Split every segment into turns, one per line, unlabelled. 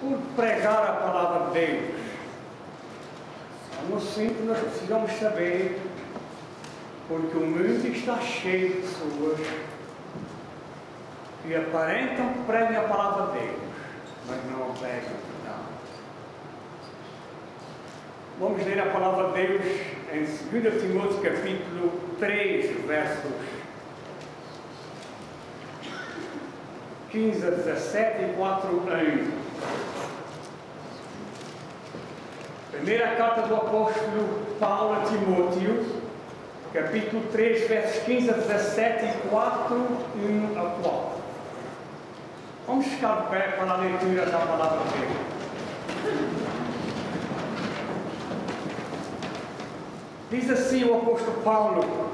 por pregar a palavra de Deus. No simples nós precisamos saber, porque o mundo está cheio de pessoas que aparentam que pregam a palavra de Deus, mas não a pregam. Vamos ler a palavra de Deus em 2 Timóteo capítulo 3, versos 15 a 17 e 4 a 1. Primeira carta do apóstolo Paulo a Timóteo, capítulo 3, versos 15 a 17 e 4, 1 a 4. Vamos ficar de pé para a leitura da palavra de Deus. Diz assim o apóstolo Paulo: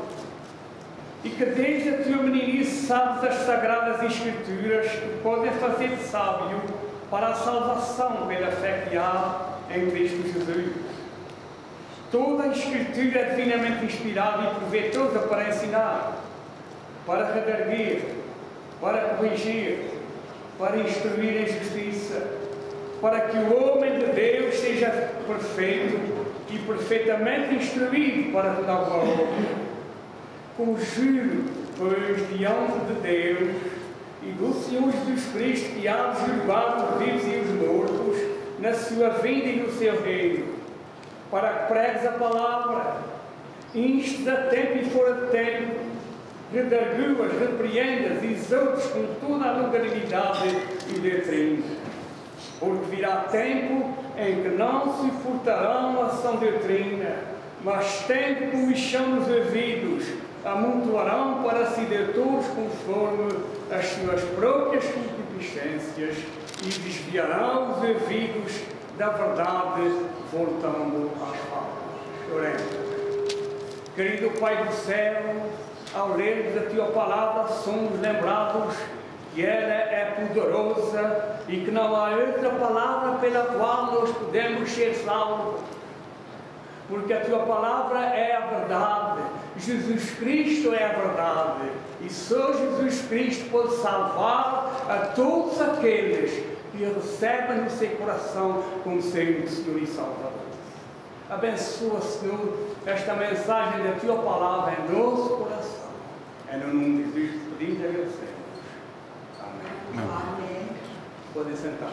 e que desde a tua meninice sabes as sagradas escrituras que podem fazer-te sábio para a salvação pela fé que há em Cristo Jesus. Toda a escritura é divinamente inspirada e proveitosa para ensinar, para redarguir, para corrigir, para instruir em justiça, para que o homem de Deus seja perfeito e perfeitamente instruído para toda a boa obra. Conjuro, pois, diante de Deus e do Senhor Jesus Cristo, que há de julgar os vivos e os mortos na sua vinda e no seu reino, para que pregues a palavra, instes a tempo e fora de tempo, redarguas, repreendas e exortes com toda a longanimidade e doutrina. Porque virá tempo em que não se furtarão a sã doutrina, mas tendo comichão nos ouvidos, amontoarão para si doutores conforme as suas próprias concupiscências e desviarão os ouvidos da verdade, voltando às falas. Oremos. Querido Pai do céu, ao lermos a Tua palavra, somos lembrados que ela é poderosa e que não há outra palavra pela qual nós podemos ser salvos. Porque a Tua palavra é a verdade, Jesus Cristo é a verdade, e só Jesus Cristo pode salvar a todos aqueles que recebem no seu coração como sendo Senhor e Salvador. Abençoa, Senhor, esta mensagem da Tua palavra em nosso coração. É no nome de Jesus que pedimos e agradecemos. Amém.
Amém.
Podem sentar.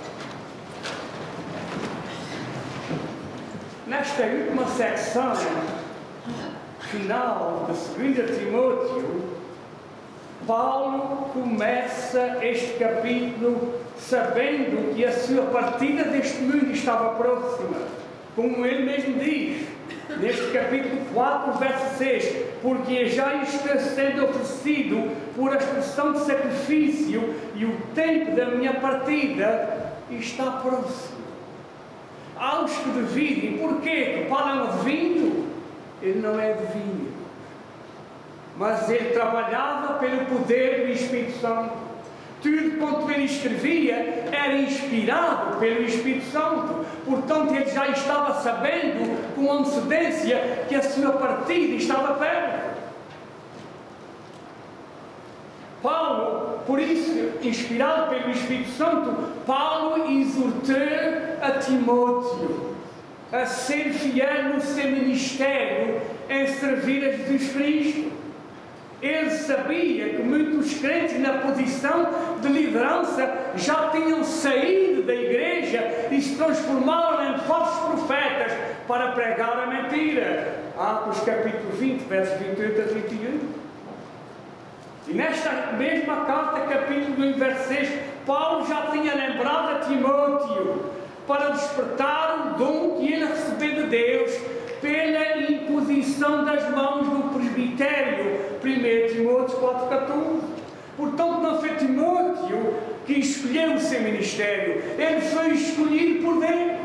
Nesta última secção final de 2 Timóteo, Paulo começa este capítulo sabendo que a sua partida deste mundo estava próxima, como ele mesmo diz, neste capítulo 4, verso 6, porque já está sendo oferecido por expressão de sacrifício e o tempo da minha partida está próximo. Há os que dividem, porquê? Que Paulo é um adivinho? Ele não é adivinho, mas ele trabalhava pelo poder do Espírito Santo. Tudo quanto ele escrevia era inspirado pelo Espírito Santo. Portanto, ele já estava sabendo com antecedência que a sua partida estava perto. Paulo, por isso, inspirado pelo Espírito Santo, Paulo exortou a Timóteo a ser fiel no seu ministério em servir a Jesus Cristo. Ele sabia que muitos crentes na posição de liderança já tinham saído da igreja e se transformaram em falsos profetas para pregar a mentira. Atos capítulo 20, versos 28 a 31. E nesta mesma carta, capítulo 1, verso 6, Paulo já tinha lembrado a Timóteo para despertar o dom que ele recebeu de Deus pela imposição das mãos do presbitério, 1 Timóteo 4,14. Portanto, não foi Timóteo que escolheu o seu ministério, ele foi escolhido por Deus.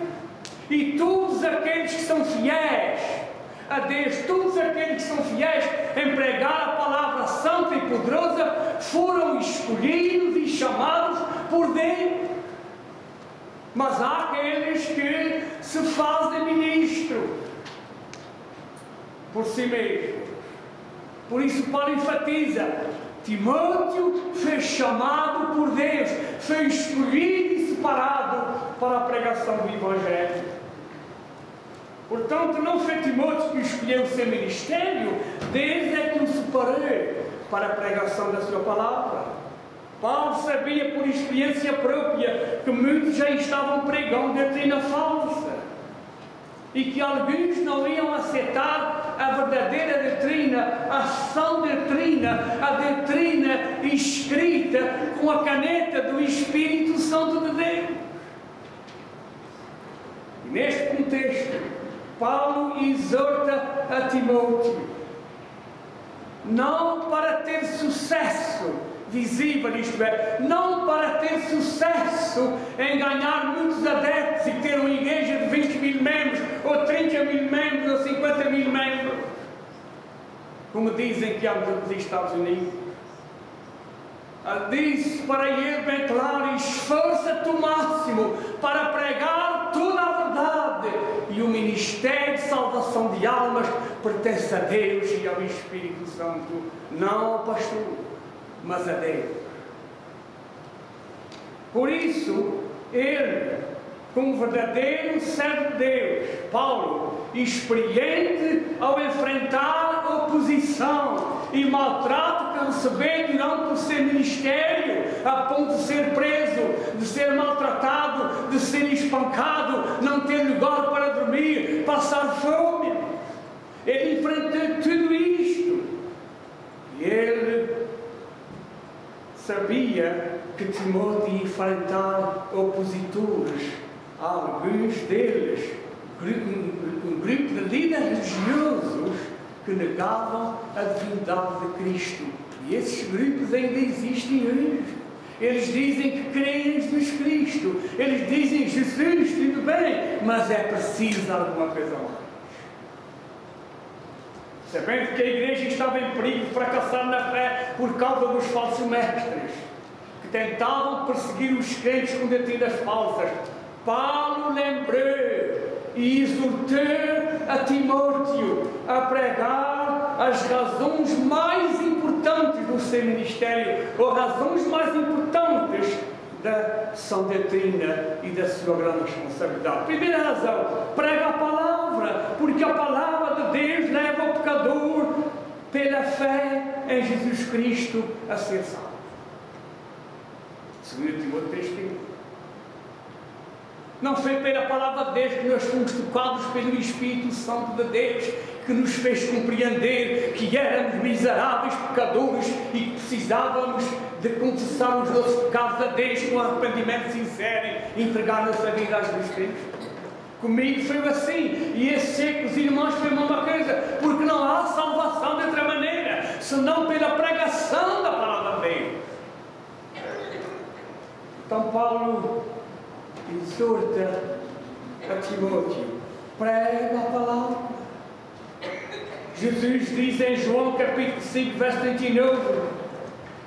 E todos aqueles que são fiéis a Deus, todos aqueles que são fiéis em pregar a palavra santa e poderosa, foram escolhidos e chamados por Deus. Mas há aqueles que se fazem ministro por si mesmo. Por isso Paulo enfatiza: Timóteo foi chamado por Deus, foi escolhido e separado para a pregação do Evangelho. Portanto, não foi Timóteo que escolheu o seu ministério, Deus é que o separou para a pregação da sua palavra. Paulo sabia por experiência própria que muitos já estavam pregando doutrina falsa e que alguns não iam aceitar a verdadeira doutrina, a sã doutrina, a doutrina escrita com a caneta do Espírito Santo de Deus. E neste contexto, Paulo exorta a Timóteo não para ter sucesso visível, isto é, não para ter sucesso em ganhar muitos adeptos e ter uma igreja de 20 mil membros, ou 30 mil membros, ou 50 mil membros, como dizem que há nos Estados Unidos. Diz para ele bem claro: esforça-te o máximo para pregar toda a verdade, e o ministério de salvação de almas pertence a Deus e ao Espírito Santo, não ao pastor, mas a Deus. Por isso, ele, como verdadeiro servo de Deus, Paulo, experiente ao enfrentar oposição e maltrato que recebeu durante o seu ministério, a ponto de ser preso, de ser maltratado, de ser espancado, não ter lugar para dormir, passar fome. Ele enfrentou tudo isto. E ele sabia que Timóteo ia enfrentar opositores, alguns deles, um grupo de líderes religiosos que negavam a divindade de Cristo. E esses grupos ainda existem hoje. Eles dizem que creem em Jesus Cristo. Eles dizem: Jesus, tudo bem, mas é preciso alguma coisa mais. Sabendo que a igreja estava em perigo de fracassar na fé por causa dos falsos mestres, que tentavam perseguir os crentes com doutrinas falsas, Paulo lembrou e exortou a Timóteo a pregar as razões mais importantes do seu ministério, ou razões mais importantes da sã doutrina e da sua grande responsabilidade. Primeira razão: prega a palavra, porque a palavra de Deus leva o pecador, pela fé em Jesus Cristo, a ser salvo. 2 Timóteo 3:15. Não foi pela palavra de Deus que nós fomos tocados pelo Espírito Santo de Deus, que nos fez compreender que éramos miseráveis pecadores e que precisávamos de confessar os nossos pecados a Deus com arrependimento sincero e entregar nossa vida a Jesus Cristo. Comigo foi assim, e esse sei que os irmãos foi a mesma coisa, porque não há salvação de outra maneira, senão pela pregação da palavra de Deus. Então Paulo exorta a Timóteo: prega a palavra. Jesus diz em João capítulo 5, verso 39: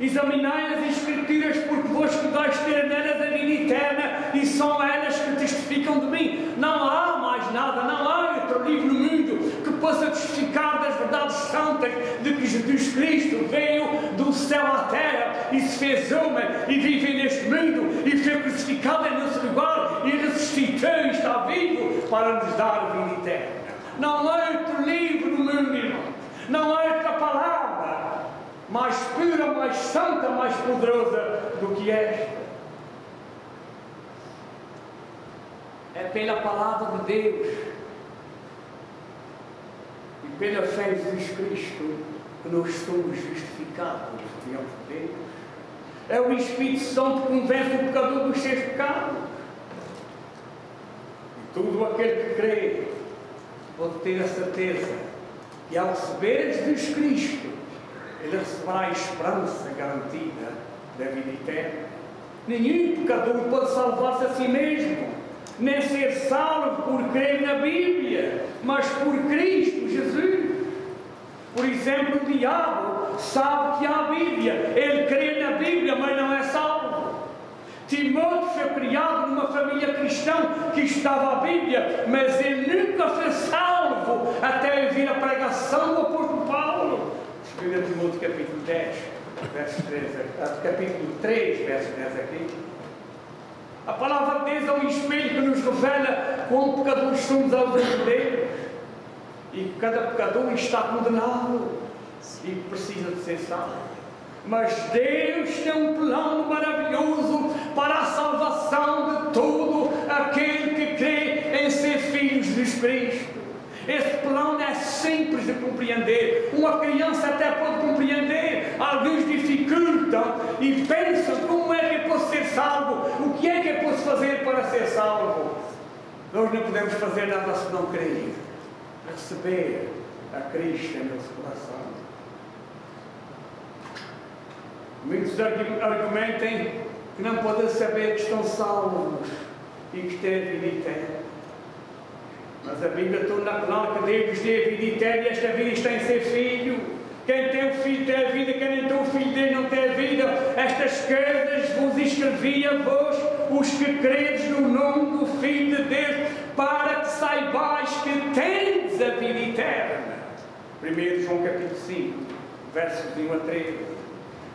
examinai as Escrituras, porque vós podais ter nelas a vida eterna, e são elas que testificam de mim. Não há mais nada, não há outro livro no mundo que possa testificar das verdades santas de que Jesus Cristo veio do céu à terra e se fez homem e vive neste mundo e foi crucificado em nosso lugar e ressuscitou e está vivo para nos dar a vida eterna. Não há outro livro no mundo, irmão. Não há outra palavra mais pura, mais santa, mais poderosa do que esta. É pela palavra de Deus e pela fé em Jesus Cristo que nós somos justificados diante de Deus. É o Espírito Santo que convence o pecador dos seus pecados. E todo aquele que crê pode ter a certeza que, ao receber Jesus Cristo, ele receberá a esperança garantida da vida eterna. Nenhum pecador pode salvar-se a si mesmo, nem ser salvo por crer na Bíblia, mas por Cristo Jesus. Por exemplo, o diabo sabe que há a Bíblia, ele crê na Bíblia, mas não é salvo. Timóteo foi criado numa família cristã que estava a Bíblia, mas ele nunca foi salvo até ouvir a pregação do apóstolo Paulo. 2 Timóteo capítulo 10, verso 13, capítulo 3, verso 10 aqui. A palavra de Deus é um espelho que nos revela quão pecadores somos aos olhos de Deus. E que cada pecador está condenado e precisa de ser salvo. Mas Deus tem um plano maravilhoso para a salvação de todo aquele que crê em ser filhos de Cristo. Esse plano é simples de compreender. Uma criança até pode compreender. Alguns dificultam e pensam: como é que eu posso ser salvo? O que é que eu posso fazer para ser salvo? Nós não podemos fazer nada se não crer. Receber a Cristo em nosso coração. Muitos argumentam que não podem saber que estão salvos e que têm a vida eterna. Mas a Bíblia torna claro que Deus tem a vida eterna e esta vida está em ser filho. Quem tem o filho tem a vida, quem não tem o filho dele não tem a vida. Estas coisas vos escrevi a vós, os que credes no nome do Filho de Deus, para que saibais que tendes a vida eterna. 1 João capítulo 5, versos 1 a 13.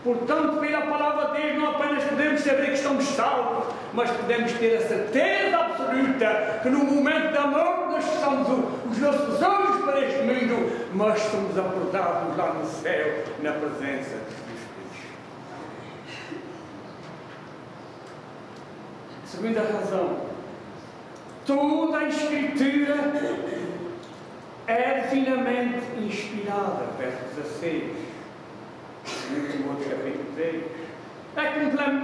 Portanto, pela palavra de Deus, não apenas podemos saber que estamos salvos, mas podemos ter a certeza absoluta que no momento da morte nós fechamos os nossos olhos para este mundo, mas somos acordados lá no céu, na presença de Jesus Cristo. Segunda razão: toda a Escritura é divinamente inspirada. Verso 16. No outro capítulo 3. É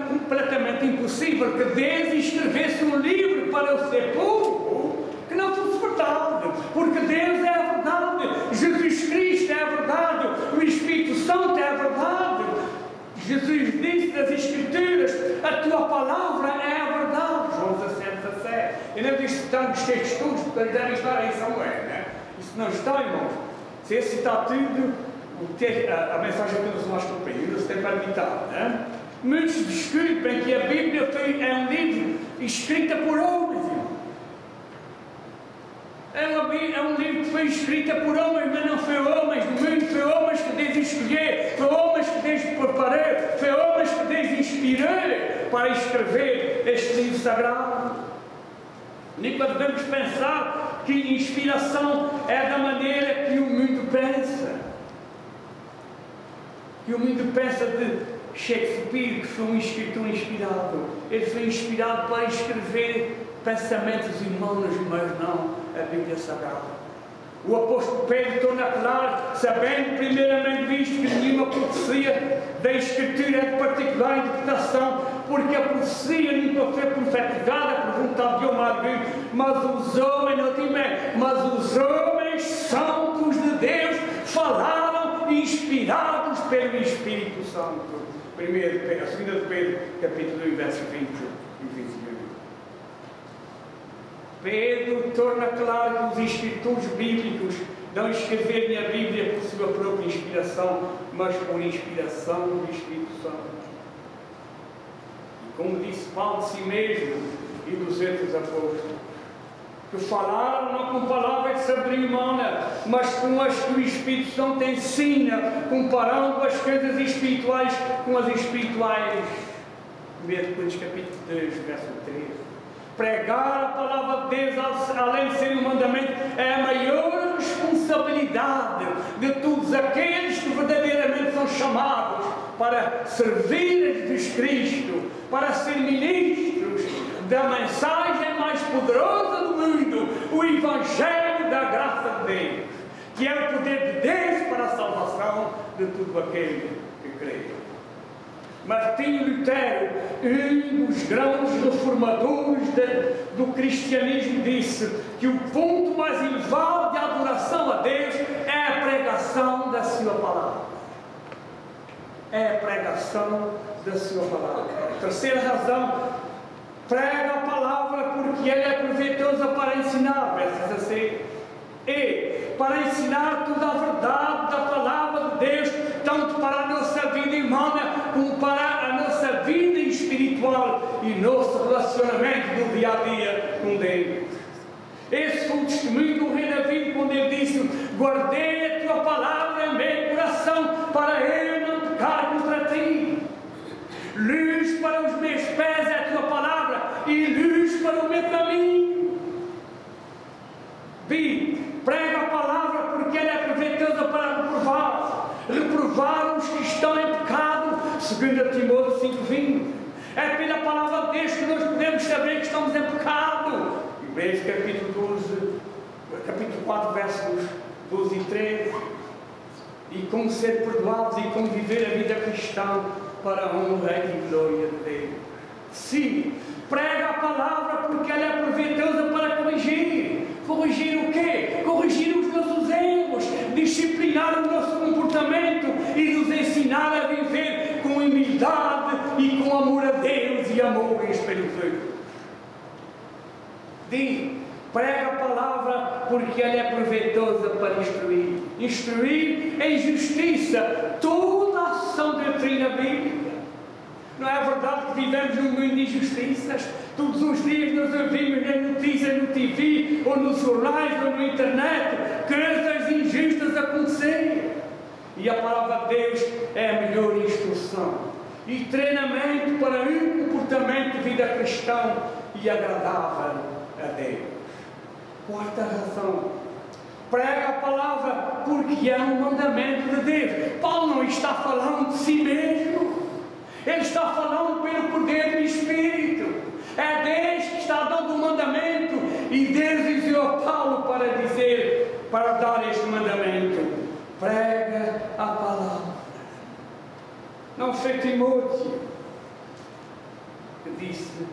completamente impossível que Deus escrevesse um livro para o seu povo que não fosse verdade, porque Deus é a verdade, Jesus Cristo é a verdade, o Espírito Santo é a verdade. Jesus disse nas Escrituras: a tua palavra é a verdade. João 17:17. E não disse tantos textos todos, porque eles devem estar aí somewhere, né? Isso não está, irmãos. Se esse citar tudo, a mensagem que nos mais compreendida se tem para imitar, né? Muitos desculpem que a Bíblia é um livro escrito por homens. É um livro que foi escrito por homens, mas não foi homens do mundo, foi homens que Deus escolheu, foi homens que Deus preparou, foi homens que Deus inspirou para escrever este livro sagrado. Nunca devemos pensar que inspiração é da maneira que o mundo pensa. Que o mundo pensa de Shakespeare, que foi um escritor inspirado. Ele foi inspirado para escrever pensamentos humanos, mas não a Bíblia Sagrada. O apóstolo Pedro torna claro, sabendo primeiramente visto que nenhuma profecia da Escritura é de particular interpretação, porque a profecia nunca foi profetizada por vontade de homem algum, mas os homens santos de Deus falaram inspirados pelo Espírito Santo. 2 Pedro, capítulo 1, versos 20 e 21. Pedro torna claro que os escritores bíblicos não escreverem a Bíblia por sua própria inspiração, mas por inspiração do Espírito Santo. E como disse Paulo de si mesmo e dos outros apóstolos, que falaram não com palavras de sabedoria humana, mas com as que o Espírito Santo ensina, comparando as coisas espirituais com as espirituais. 1 Coríntios capítulo 2, verso 13. Pregar a palavra de Deus, além de ser um mandamento, é a maior responsabilidade de todos aqueles que verdadeiramente são chamados para servir a Jesus Cristo, para ser ministros da mensagem mais poderosa do mundo, o Evangelho da graça de Deus, que é o poder de Deus para a salvação de todo aquele que crê. Martinho Lutero, um dos grandes reformadores do cristianismo, disse que o ponto mais elevado de adoração a Deus é a pregação da sua palavra. É a pregação da sua palavra. Terceira razão: prega a palavra porque ela é proveitosa para ensinar, verso 16. E para ensinar toda a verdade da palavra de Deus, tanto para a nossa vida humana como para a nossa vida espiritual e nosso relacionamento do dia a dia com Deus. Esse foi o testemunho do rei Davi quando ele disse: guardei a tua palavra em meu coração para eu não pecar contra ti. Luz para os meus pés é a tua palavra e luz para o meu caminho. B. Prega a palavra porque ela é proveitosa para reprovar os que estão em pecado, 2 Timóteo 5:20. É pela palavra de Deus que nós podemos saber que estamos em pecado. Hebreus capítulo 4, versos 12 e 13. E como ser perdoados e como viver a vida cristã para a honra e glória de Deus. Sim, prega a palavra porque ela é proveitosa para corrigir. Corrigir o quê? Corrigir os nossos erros, disciplinar o nosso comportamento e nos ensinar a viver com humildade e com amor a Deus e amor pelos outros. Diz, prega a palavra porque ela é proveitosa para instruir. Instruir em justiça toda a ação de doutrina bíblica. Não é verdade que vivemos num mundo de injustiças? Todos os dias nós ouvimos nas notícias no TV, ou nos jornais, ou na internet, coisas injustas acontecerem. E a palavra de Deus é a melhor instrução e treinamento para um comportamento de vida cristã e agradável a Deus. Quarta razão, prega a palavra porque é um mandamento de Deus. Paulo não está falando de si mesmo, ele está falando pelo poder do Espírito. É Deus que está dando o mandamento e Deus usou a Paulo para dar este mandamento. Prega a palavra. Não foi Timóteo que disse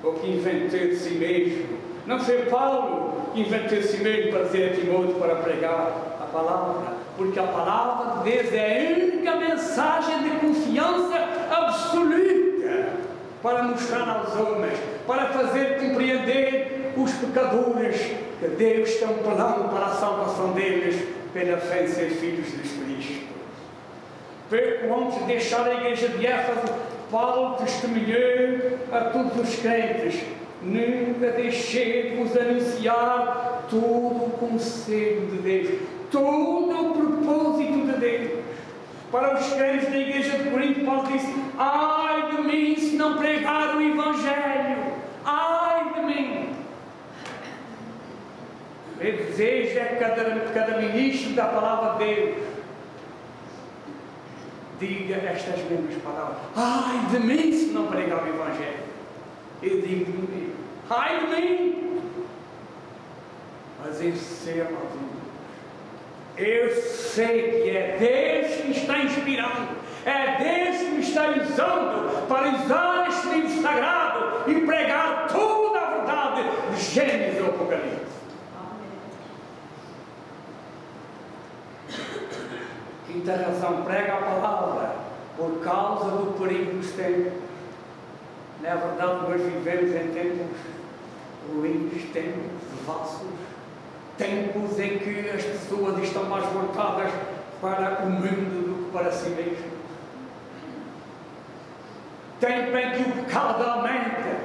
ou que inventou de si mesmo. Não foi Paulo que inventou de si mesmo para dizer a Timóteo para pregar a palavra, porque a palavra de Deus é a única mensagem de confiança absoluta para mostrar aos homens, para fazer compreender os pecadores que Deus tem um plano para a salvação deles pela fé em seus filhos de Cristo. Pouco antes de deixar a igreja de Éfeso, Paulo testemunhou a todos os crentes: nunca deixei de vos anunciar todo o conselho de Deus, todo o propósito de Deus. Para os crentes da igreja de Corinto, Paulo disse: ai de mim se não pregar o Evangelho, ai de mim. O desejo é que cada ministro da palavra de Deus diga estas mesmas palavras: ai de mim se não pregar o Evangelho. Eu digo de mim: ai de mim. Mas eu sei, amado, eu sei que é Deus que me está inspirando, é Deus que me está usando para usar este livro sagrado e pregar toda a verdade de Gênesis e Apocalipse. Quinta razão, prega a palavra por causa do perigo dos tempos. Não é verdade que nós vivemos em tempos ruins, tempos devassos, tempos em que as pessoas estão mais voltadas para o mundo do que para si mesmas. Tempo em que o pecado aumenta,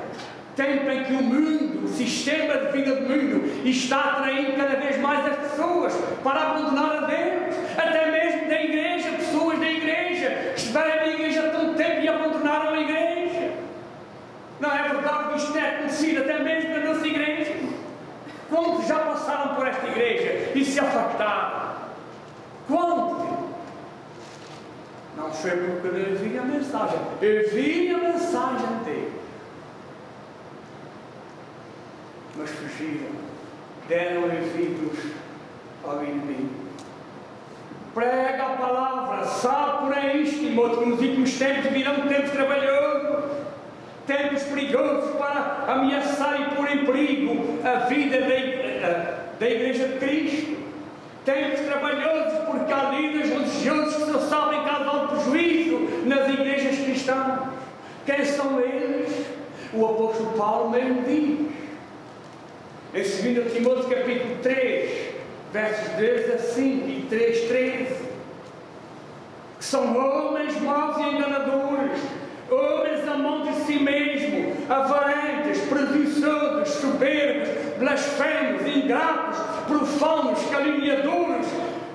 tempo em que o mundo, o sistema de vida do mundo, está atraindo cada vez mais as pessoas para abandonar a Deus, até mesmo da igreja, pessoas da igreja que estiveram na igreja há tanto tempo e abandonaram a igreja. Não é verdade que isto tem acontecido até mesmo na nossa igreja? Quantos já passaram por esta igreja e se afastaram? Quantos? Não foi porque eu vi a mensagem. Eu vi a mensagem dele. Mas fugiram. Deram ouvidos ao inimigo. Prega a palavra. Sabe por aí, Timóteo, que nos últimos tempos virão tempos trabalhosos, tempos perigosos para ameaçar e pôr em perigo a vida da Igreja de Cristo. Tempos trabalhosos porque há líderes religiosos que só sabem causar prejuízo nas igrejas cristãs. Quem são eles? O apóstolo Paulo mesmo diz. Em 2 Timóteo capítulo 3, versos 2 a 5 e 3, 13, que são homens maus e enganadores, homens amantes de si mesmo, avarentos, presunçosos, soberbos, blasfemos, ingratos, profanos, caluniadores,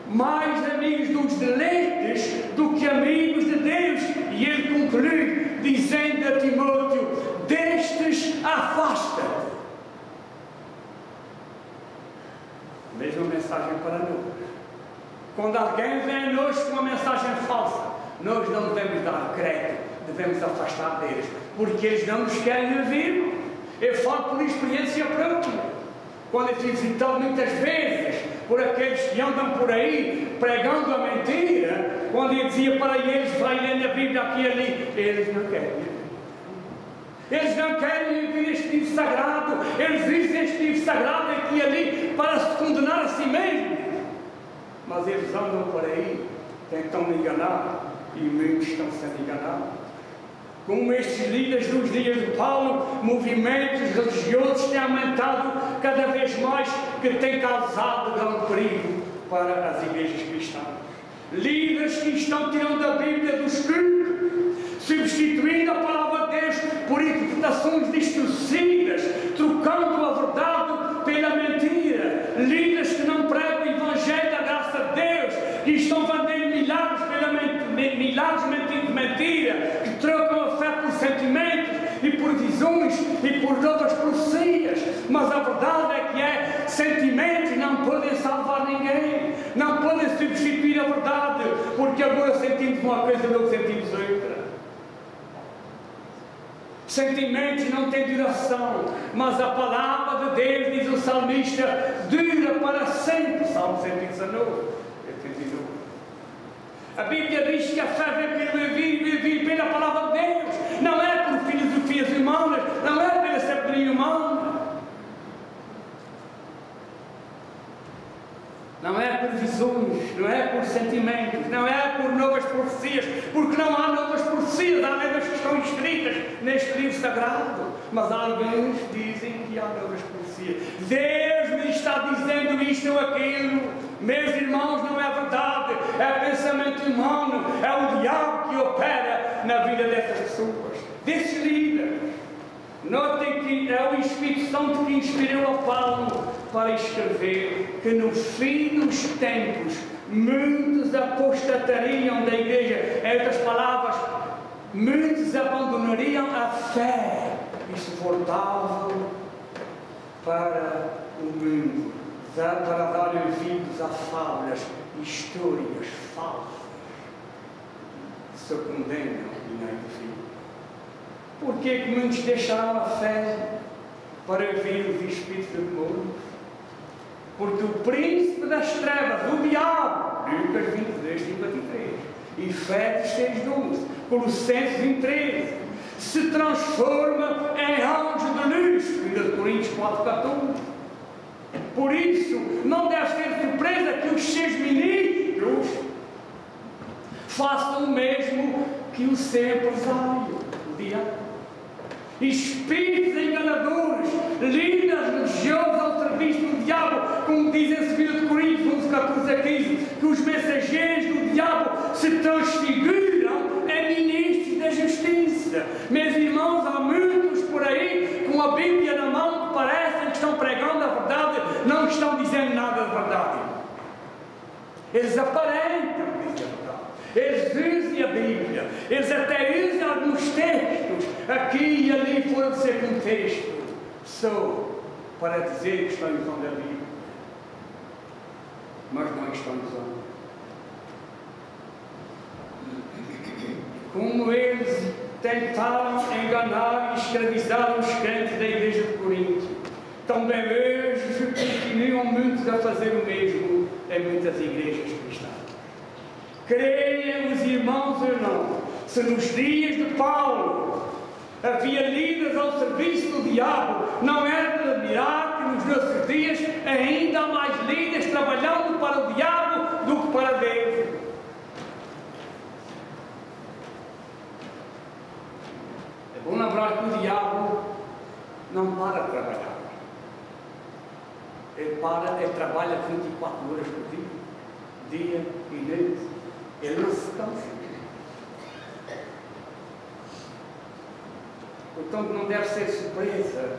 mais amigos dos deleites do que amigos de Deus. E ele conclui dizendo a Timóteo: destes afasta-te. Mesma mensagem para nós. Quando alguém vem a nós com uma mensagem falsa, nós não devemos dar crédito, devemos afastar deles, porque eles não nos querem ouvir. Eu falo por experiência própria. Quando eu fui visitado muitas vezes por aqueles que andam por aí pregando a mentira, quando eu dizia para eles, vai ler a Bíblia aqui e ali, eles não querem ouvir. Eles não querem ouvir este livro sagrado, eles dizem este livro sagrado aqui e ali para se condenar a si mesmo. Mas eles andam por aí, tentam me enganar, e muitos estão sendo enganados. Como estes líderes nos dias de Paulo, movimentos religiosos têm aumentado cada vez mais, que têm causado grande perigo para as igrejas cristãs. Líderes que estão tirando a Bíblia dos cultos, substituindo a palavra de Deus por interpretações distorcidas, trocando a verdade pela mentira. Líderes que não pregam o Evangelho da graça de Deus, que estão vendendo milagres de mentira, que trocam a fé por sentimentos e por visões e por novas profecias. Mas a verdade é que sentimentos não podem salvar ninguém, não podem substituir a verdade, porque agora sentimos uma coisa e não sentimos outra. Sentimentos não têm duração, mas a palavra de Deus, diz o salmista, dura para sempre. Salmo 119. A Bíblia diz que a fé vem pelo ouvir pela palavra de Deus, não é por filosofias humanas, não é pela sabedoria humana, não é por visões, não é por sentimentos, não é por novas profecias, porque não há novas profecias, há novas que estão escritas neste livro sagrado, mas alguns dizem que há novas profecias. Deus me está dizendo isto ou aquilo. Meus irmãos, não é verdade, é pensamento humano, é o diabo que opera na vida dessas pessoas, desses líderes. Notem que é o Espírito Santo que inspirou a Paulo para escrever que no fim dos tempos muitos apostatariam da igreja. Em outras palavras, muitos abandonariam a fé e se voltavam para o mundo, para dar ouvidos a fábulas, histórias falsas, que se condenam e não edificam. Por que que muitos deixaram a fé para ouvir os espíritos de demônios? Porque o príncipe das trevas, o diabo, Lucas 22, 53, Efésios 6:12, Colossenses 1:13, se transforma em anjo de luz, 1 Coríntios 4:14. Por isso, não deve ser surpresa que os seus ministros façam o mesmo que o seu empresário, o diabo. Espíritos enganadores, líderes religiosos ao serviço do diabo, como diz em 2 Coríntios 11:14-15, que os mensageiros do diabo se transfiguram em ministros da justiça. Meus irmãos, há muitos por aí com a Bíblia na mão que parecem que estão pregando a verdade, não estão dizendo nada de verdade. Eles aparentam dizer a verdade, eles usam a Bíblia, eles até usam alguns textos aqui e ali fora do seu contexto, só para dizer que estão usando a Bíblia, mas não estão usando. Como eles tentaram enganar e escravizar os crentes da igreja de Corinto, também hoje continuam muitos a fazer o mesmo em muitas igrejas cristãs. Creem os irmãos ou não, se nos dias de Paulo havia líderes ao serviço do diabo, não era de admirar que nos nossos dias ainda há mais líderes trabalhando para o diabo do que para Deus. É bom lembrar que o diabo não para de trabalhar. Ele trabalha 24 horas por dia e noite. Ele não se cansa. Portanto, não deve ser surpresa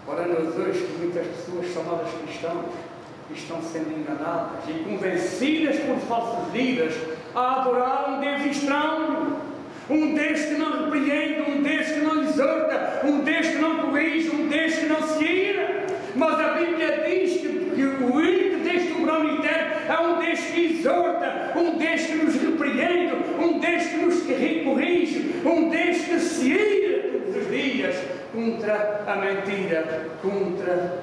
para nós hoje que muitas pessoas chamadas cristãs estão sendo enganadas e convencidas por falsos líderes a adorar um Deus estranho, um Deus que não repreende, um Deus que não exorta, um Deus que não corrige, um Deus que não se ira. Mas a Bíblia diz que o único Deus do trono eterno é um Deus que exorta, um Deus que nos repreende, um Deus que nos corrige, um Deus que se ira todos os dias contra a mentira, contra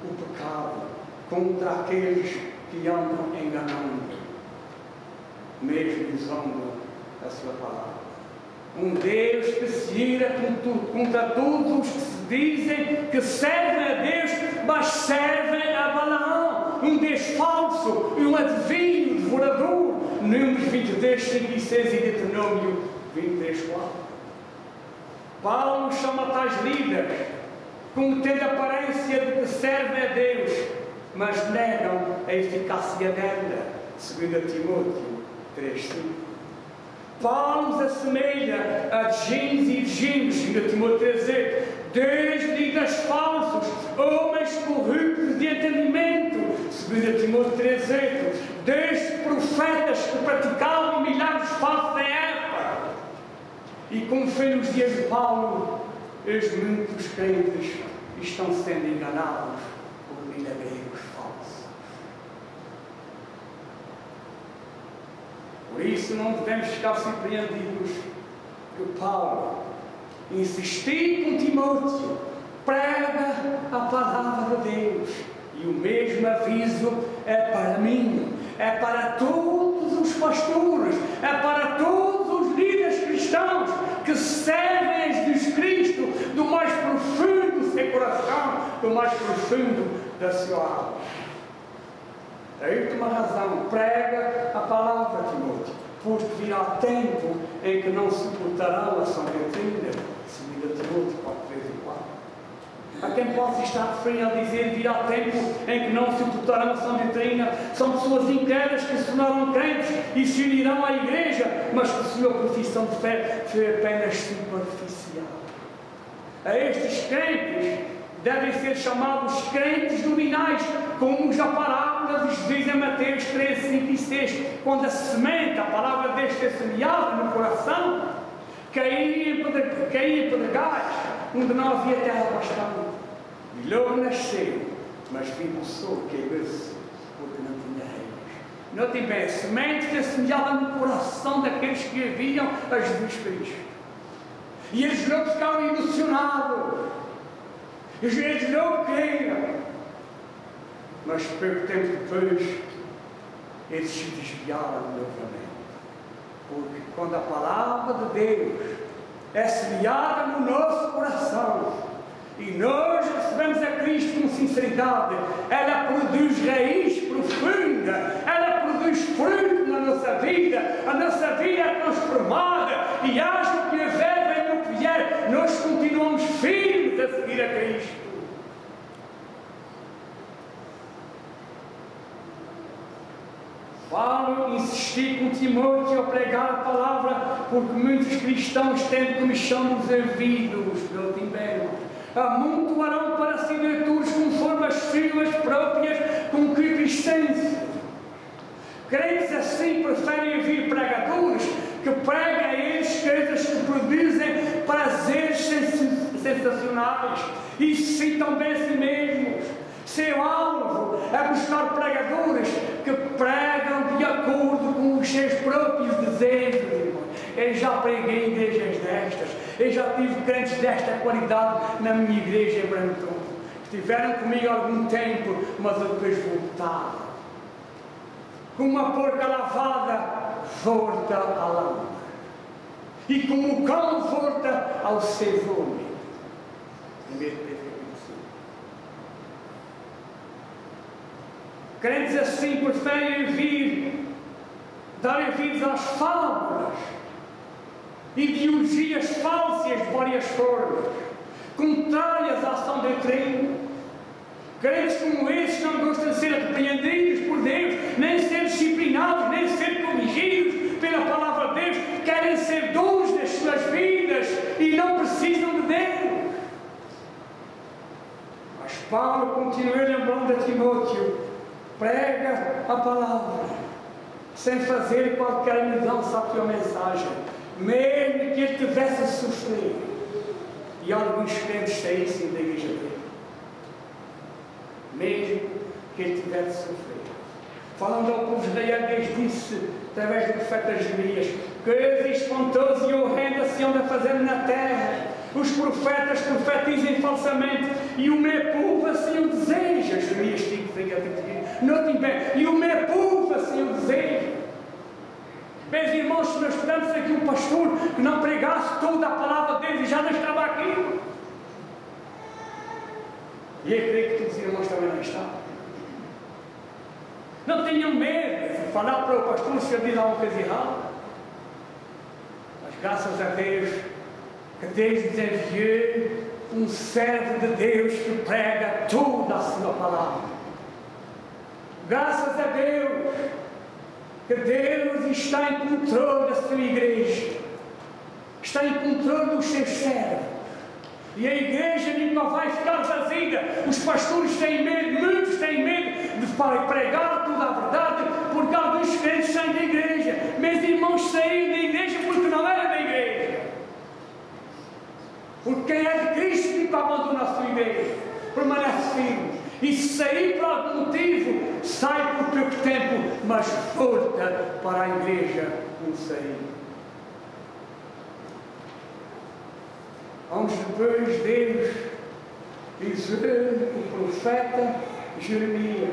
o pecado, contra aqueles que andam enganando, mesmo usando a sua palavra. Um Deus que se ira contra todos os que se dizem que servem a Deus, mas servem a Balaão, um Deus falso e um adivinho, devorador. Números 22, 5 e 6 e Deuteronômio 23, 4. Paulo chama tais líderes como tendo a aparência de que servem a Deus, mas negam a eficácia dela, segundo Timóteo 3, 5. Paulo nos assemelha a gênios e gênios, segundo Timóteo 3, 10 líderes falsos, homens corruptos de entendimento, segundo Timóteo 3, 10 profetas que praticavam milagres falsos da época. E como foi nos dias de Paulo, hoje muitos crentes estão sendo enganados por milagreiros falsos. Por isso não devemos ficar surpreendidos que Paulo insistiu com Timóteo, prega a palavra de Deus. E o mesmo aviso é para mim, é para todos os pastores, é para todos os líderes cristãos que servem a Jesus Cristo do mais profundo do seu coração, do mais profundo da sua alma. Daí tem uma razão, prega a palavra, Timóteo, porque virá tempo em que não suportarão a sã doutrina, segundo Timóteo 4, 3 e 4. A quem pode estar referindo a dizer virá tempo em que não suportarão a sã doutrina, são pessoas incrédulas que se tornaram crentes e se unirão à igreja, mas que a sua profissão de fé foi apenas superficial. A estes crentes devem ser chamados crentes nominais, como já parábola nos diz em Mateus 13, 5 e 6, quando a semente, a palavra de Deus, foi semeada no coração, caía em pedregais, onde não havia terra bastante. E logo nasceu, mas viu o sol queimou-se, porque não tinha raiz. Notem bem, a semente foi semeada no coração daqueles que haviam a Jesus Cristo. E eles logo ficaram emocionados. Eles não creram. Mas pouco tempo depois, eles se desviaram novamente. Porque quando a palavra de Deus é semeada no nosso coração e nós recebemos a Cristo com sinceridade, ela produz raiz profunda, ela produz fruto na nossa vida, a nossa vida é transformada e haja o que houver, venha o que vier, nós continuamos firmes a seguir a Cristo. Paulo insistiu com Timóteo a pregar a palavra, porque muitos cristãos têm comichão nos ouvidos, pelo timbero, amontoarão para si leituras conforme as suas próprias concupiscências. Crentes assim preferem ouvir pregadores que pregam a eles coisas que produzem prazeres sensacionais e se citam bem a si mesmos. Seu alvo é buscar pregadores que pregam de acordo com os seus próprios desejos, irmãos. Eu já preguei em igrejas destas, eu já tive crentes desta qualidade na minha igreja em Brampton. Estiveram comigo algum tempo, mas depois voltaram. Como uma porca lavada, volta à lama. E como o cão volta ao seu vômito. Crentes assim preferem dar ouvidos às fábulas, ideologias falsas de várias formas, contrárias à sã doutrina. Crentes como esses não gostam de ser repreendidos por Deus, nem ser disciplinados, nem ser corrigidos pela palavra de Deus, querem ser donos das suas vidas e não precisam de Deus. Mas Paulo continua lembrando a Timóteo: prega a palavra, sem fazer qualquer mudança à tua mensagem, mesmo que ele tivesse a sofrer, e alguns crentes saíssem da igreja dele, mesmo que ele tivesse a sofrer. Falando ao povo de Israel, Deus disse, através do profeta Jeremias, coisas espantosas e horrendas se hão de fazer na terra. Os profetas profetizem falsamente, e o meu povo assim o deseja. Jeremias 5, notem bem, e o meu povo assim o deseja. Meus irmãos, se nós tivéssemos aqui um pastor que não pregasse toda a palavra de Deus, já não estava aqui. E eu creio que todos os irmãos também não estão. Não tenham medo de falar para o pastor se ele diz alguma coisa errada. Mas graças a Deus, que Deus nos enviou um servo de Deus que prega toda a sua palavra. Graças a Deus, que Deus está em controle da sua igreja, está em controle dos seus servos. E a igreja nunca vai ficar vazia. Os pastores têm medo, muitos têm medo de pregar toda a verdade, porque alguns crentes saem da igreja. Meus irmãos saíram da igreja porque não eram da igreja. Porque quem é de Cristo nunca abandona a sua igreja, permanece firme. E se sair por algum motivo, sai por pouco tempo, mas volta para a igreja como saiu. Vamos depois Deus dizer o profeta Jeremias,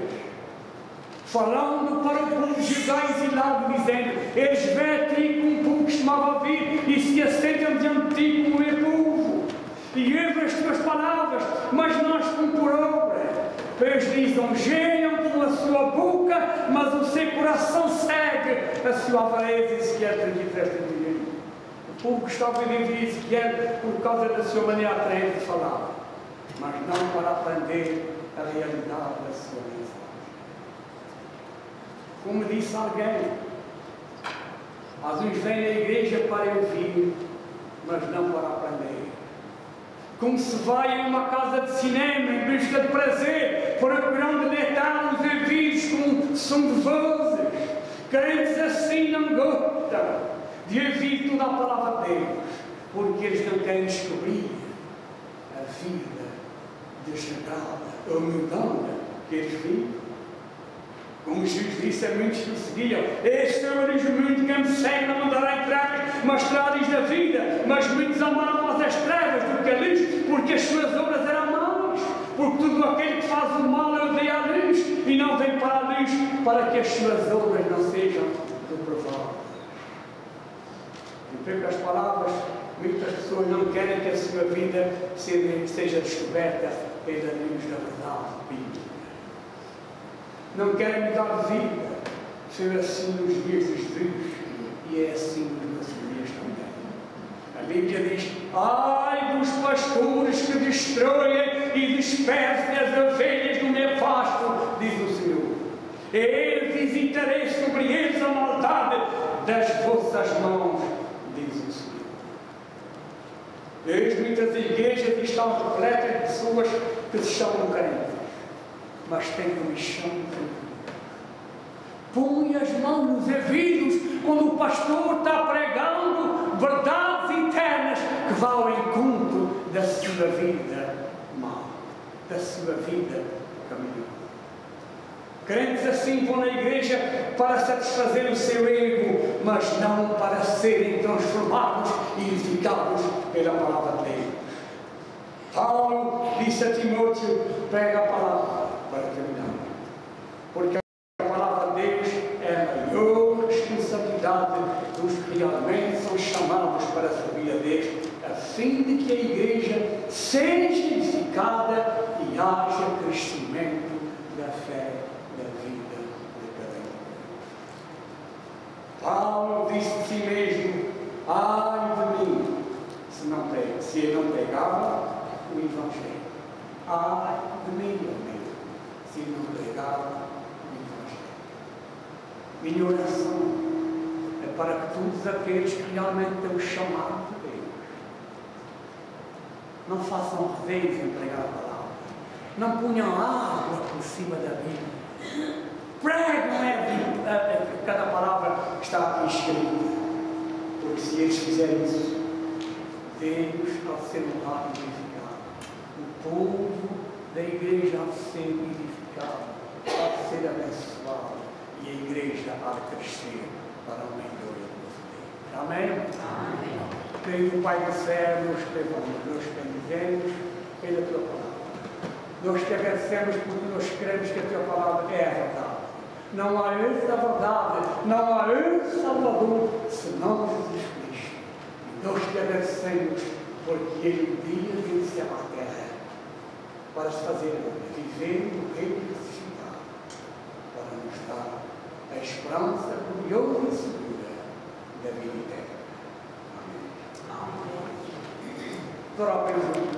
falando para o povo judeu exilado, dizendo: eles vêm a ti como um povo que costumava vir e se assentam diante de ti como meu povo, e ouvem as tuas palavras, mas nós como por obra. Pois lisonjeiam com a sua boca, mas o seu coração segue a sua avareza. Ezequiel 33. O povo gostava de ouvir Ezequiel por causa da sua maneira atraente de falar, mas não para aprender a realidade da sua mensagem. Como disse alguém, alguns vêm à igreja para ouvir, mas não para aprender. Como se vai a uma casa de cinema em busca de prazer, procurando deleitar os ouvidos com som de vozes. Crentes assim não gostam de ouvir toda a palavra de Deus, porque eles não querem descobrir a vida desagrada, a humildade que eles vivem. Como Jesus disse a muitos que o seguiam: este é o origen muito que me segue, não mandará em trevas, mas trarás da vida. Mas muitos amaram mais as trevas do que a luz, porque as suas obras eram más. Porque tudo aquele que faz o mal odeia a luz, e não vem para a luz, para que as suas obras não sejam reprovadas. Em poucas palavras, muitas pessoas não querem que a sua vida seja descoberta pela luz da verdade bíblica. Não querem mudar de vida. Foi assim nos dias de Jesus e é assim nos nossos dias também. A Bíblia diz: ai dos pastores que destroem e dispersem as ovelhas do meu pasto, diz o Senhor. Eu visitarei sobre eles a maldade das vossas mãos, diz o Senhor. Desde muitas igrejas estão repletas de pessoas que se chamam crentes, mas tem comissão de Deus. Põe as mãos nos ouvidos quando o pastor está pregando verdades eternas que vão ao encontro da sua vida má, da sua vida caminhosa. Crentes assim vão na igreja para satisfazer o seu ego, mas não para serem transformados e edificados pela palavra de Deus. Paulo disse a Timóteo: prega a palavra, para terminar, porque a palavra de Deus é a maior responsabilidade dos que realmente são chamados para servir a Deus, a fim de que a igreja seja edificada e haja crescimento da fé, da vida de cada um. Paulo disse de si mesmo: ai de mim, se eu não pregava o Evangelho. Ai de mim, meu amigo, se não pregava o Evangelho. Minha oração é para que todos aqueles que realmente têm o chamado de Deus não façam rodeios em pregar a palavra, não ponham água por cima da Bíblia, pregam cada palavra que está aqui escrita, Porque se eles fizerem isso, Deus, ao ser honrado e edificado, o povo da igreja ao ser edificado, ao ser abençoado, e a igreja há de crescer para uma glória do Deus. Amém? Amém. Querido Pai do céu, nós te louvamos, nós te bendizemos pela tua palavra. Nós te agradecemos porque nós cremos que a tua palavra é a verdade. Não há outra verdade, não há outro Salvador, senão Jesus Cristo. E nós te agradecemos porque Ele um dia venceu a terra para se fazer viver no reino ressuscitado, para nos dar a esperança gloriosa e segura da vida eterna. Amém. Amém.